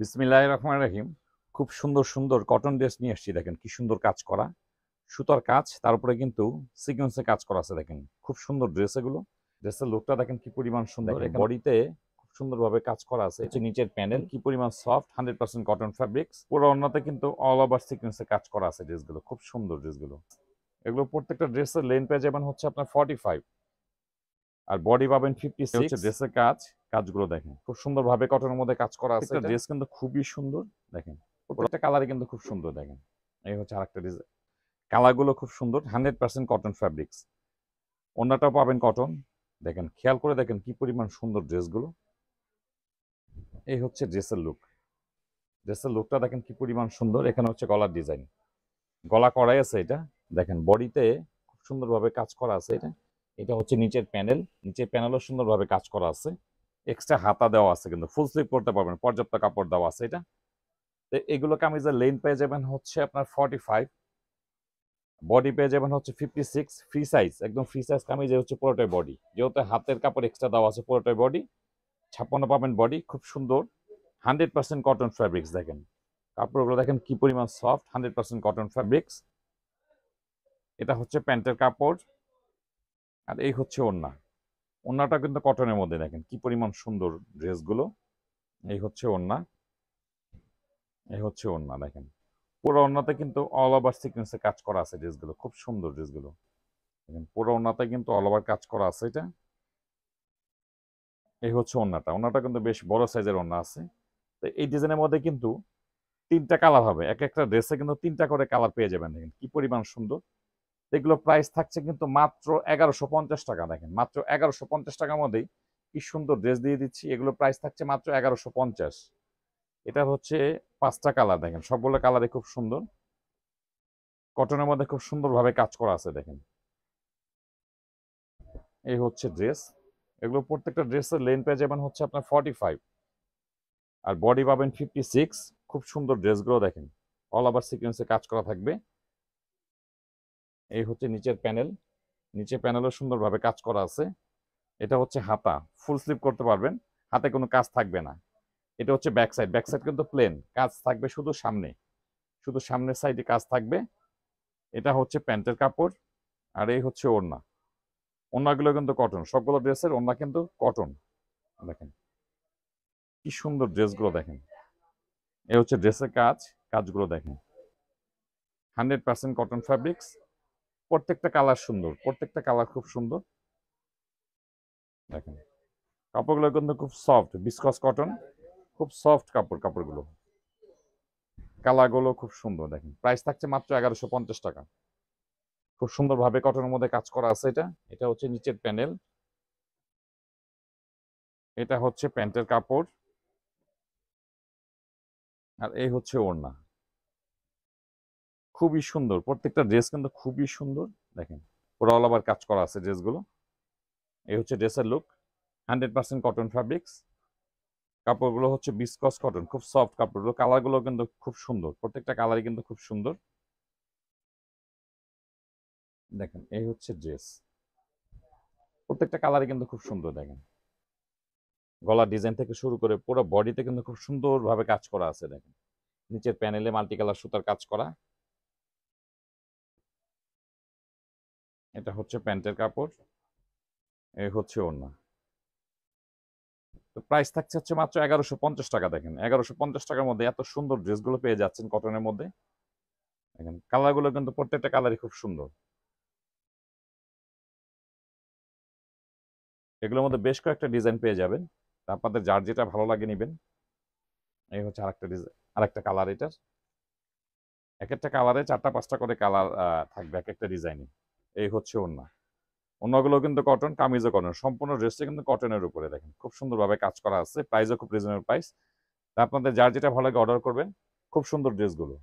বিসমিল্লাহির রহমানির রহিম। খুব সুন্দর সুন্দর কটন ড্রেস নিয়ে আসছি। দেখেন কি সুন্দর কাজ করা, সুতার কাজ, তার উপরে কিন্তু সিকোয়েন্সে কাজ করা আছে। দেখেন খুব সুন্দর ড্রেস এগুলো। ড্রেসের লুকটা দেখেন কি পরিমাণ সুন্দর। বডিতে খুব সুন্দরভাবে কাজ করা আছে। নিচের প্যানেল কি পরিমাণ সফট, 100% কটন ফ্যাব্রিক্স। পুরো অন্যতে কিন্তু অল ওভার সিকোয়েন্সে কাজ করা আছে। ড্রেসগুলো খুব সুন্দর। ড্রেসগুলো এগুলো প্রত্যেকটা ড্রেসের লেন্থ পেয়ে যাবেন হচ্ছে আপনার 45, আর বডি পাবেন 56। ড্রেসের কাজগুলো দেখেন খুব সুন্দরভাবে কটনের মধ্যে কাজ করা আছে। ড্রেস কিন্তু খুবই সুন্দর। দেখেন প্রত্যেকটা কালারই কিন্তু খুব সুন্দর। দেখেন এই হচ্ছে আরেকটা ডিজাইন। কালারগুলো খুব সুন্দর, 100% কটন ফ্যাব্রিক্স। ওড়নাটাও পাবেন কটন। দেখেন খেয়াল করে দেখেন কি পরিমাণ সুন্দর ড্রেসগুলো। এই হচ্ছে ড্রেসের লুক। ড্রেসের লুকটা দেখেন কি পরিমাণ সুন্দর। এখানে হচ্ছে গলার ডিজাইন, গলা করাই আছে এটা। দেখেন বডিতে খুব সুন্দরভাবে কাজ করা আছে। এটা এটা হচ্ছে নিচের প্যানেল। নিচের প্যানেলও সুন্দরভাবে কাজ করা আছে। এক্সট্রা হাতা দেওয়া আছে, কিন্তু ফুল স্লিভ করতে পারবেন, পর্যাপ্ত কাপড় দেওয়া আছে এটা। তো এগুলো কামিজের লেন্থ পেয়ে যাবেন হচ্ছে আপনার 45, বডি পেয়ে যাবেন হচ্ছে 56। ফ্রি সাইজ, একদম ফ্রি সাইজ কামিজে হচ্ছে পুরোটাই বডি, যেহেতু হাতের কাপড় এক্সট্রা দেওয়া আছে পুরোটাই বডি। 56 পাবেন বডি, খুব সুন্দর 100% কটন ফ্যাব্রিক্স। দেখেন কাপড়গুলো দেখেন কি পরিমাণ সফট, 100% কটন ফ্যাব্রিক্স। এটা হচ্ছে প্যান্টের কাপড়, আর এই হচ্ছে ওড়না। ওড়নাটা কিন্তু কটনের মধ্যে। দেখেন কি পরিমাণ সুন্দর ড্রেসগুলো। এই হচ্ছে ওড়না, এই হচ্ছে ওড়না। দেখেন পুরো ওড়নাতে কিন্তু অল ওভার সিকোয়েন্সে কাজ করা আছে। ড্রেসগুলো খুব সুন্দর। ড্রেসগুলো দেখেন পুরো ওড়নাতে কিন্তু অল ওভার কাজ করা আছে এটা। এই হচ্ছে ওড়নাটা। ওড়নাটা কিন্তু বেশ বড় সাইজের ওড়না আছে। তো এই ডিজাইনের মধ্যে কিন্তু 3টা কালার হবে। এক একটা ড্রেসে কিন্তু 3টা করে কালার পেয়ে যাবেন। দেখেন কি পরিমাণ সুন্দর। এগুলো প্রাইস থাকছে কিন্তু মাত্র 1150 টাকা। দেখেন মাত্র 1150 টাকার মধ্যেই কি সুন্দর ড্রেস দিয়ে দিচ্ছি। এগুলো প্রাইস থাকছে মাত্র 1150। এটা হচ্ছে 5টা কালার। দেখেন সবগুলো কালারই খুব সুন্দর। কটনের মধ্যে খুব সুন্দরভাবে কাজ করা আছে। দেখেন এই হচ্ছে ড্রেস। এগুলো প্রত্যেকটা ড্রেসের লেন্থ পেয়ে যাবেন হচ্ছে আপনার 45, আর বডি পাবেন 56। খুব সুন্দর ড্রেসগুলো দেখেন, অল ওভার সিকোয়েন্সে কাজ করা থাকবে। এই হচ্ছে নিচের প্যানেল। নিচের প্যানেলও সুন্দরভাবে কাজ করা আছে। এটা হচ্ছে হাতা, ফুল স্লিভ করতে পারবেন, হাতে কোনো কাজ থাকবে না। এটা হচ্ছে ব্যাক সাইড। ব্যাক সাইড কিন্তু প্লেন, কাজ থাকবে শুধু সামনে, শুধু সামনের সাইডে কাজ থাকবে। এটা হচ্ছে প্যান্টের কাপড়, আর এই হচ্ছে ওড়না। ওড়নাগুলো কিন্তু কটন, সবগুলো ড্রেসের ওড়না কিন্তু কটন। দেখেন কি সুন্দর ড্রেসগুলো। দেখেন এই হচ্ছে ড্রেসের কাজগুলো দেখেন 100% কটন ফ্যাব্রিক্স। প্রত্যেকটা কালার সুন্দর, প্রত্যেকটা কালার খুব সুন্দর। দেখেন কাপড়গুলো কিন্তু খুব সফট, বিসকস কটন, খুব সফট কাপড়গুলো। কালারগুলো খুব সুন্দর। দেখেন প্রাইস থাকছে মাত্র 1150 টাকা। খুব সুন্দরভাবে কটনের মধ্যে কাজ করা আছে এটা। এটা হচ্ছে নিচের প্যানেল, এটা হচ্ছে প্যান্টের কাপড়, আর এই হচ্ছে ওড়না। খুবই সুন্দর, প্রত্যেকটা ড্রেস কিন্তু খুবই সুন্দর। দেখেন পুরো অল ওভার কাজ করা আছে ড্রেসগুলো। এই হচ্ছে ড্রেসের লুক, 100% কটন ফ্যাব্রিক্স। কাপড়গুলো হচ্ছে বিসকস কটন, খুব সফট কাপড়গুলো। কালারগুলো কিন্তু খুব সুন্দর, প্রত্যেকটা কালারই কিন্তু খুব সুন্দর। দেখেন এই হচ্ছে ড্রেস, প্রত্যেকটা কালারই কিন্তু খুব সুন্দর। দেখেন গলার ডিজাইন থেকে শুরু করে পুরো বডিতে কিন্তু খুব সুন্দরভাবে কাজ করা আছে। দেখেন নিচের প্যানেলে মাল্টি কালার সুতার কাজ করা। এটা হচ্ছে প্যান্টের কাপড়, এই হচ্ছে ওড়না। তো প্রাইস থাকছে হচ্ছে মাত্র 1150 টাকা। দেখেন 1150 টাকার মধ্যে এত সুন্দর ড্রেসগুলো পেয়ে যাচ্ছেন কটনের মধ্যে। দেখেন কালারগুলো কিন্তু প্রত্যেকটা কালারই খুব সুন্দর। এগুলোর মধ্যে বেশ কয়েকটা ডিজাইন পেয়ে যাবেন, আপনাদের যার যেটা ভালো লাগে নেবেন। এই হচ্ছে আরেকটা ডিজাইন, আরেকটা কালার। এটার এক একটা কালারে 4টা 5টা করে কালার থাকবে এক একটা ডিজাইনে। এই হচ্ছে ওড়না। অন্যগুলো কিন্তু কটন, কামিজও কটন, সম্পূর্ণ ড্রেসটা কিন্তু কটনের উপরে। দেখেন খুব সুন্দরভাবে কাজ করা আছে, প্রাইসও খুব রিজনেবল প্রাইস। তা আপনাদের যার যেটা ভালো লাগে অর্ডার করবেন। খুব সুন্দর ড্রেসগুলো।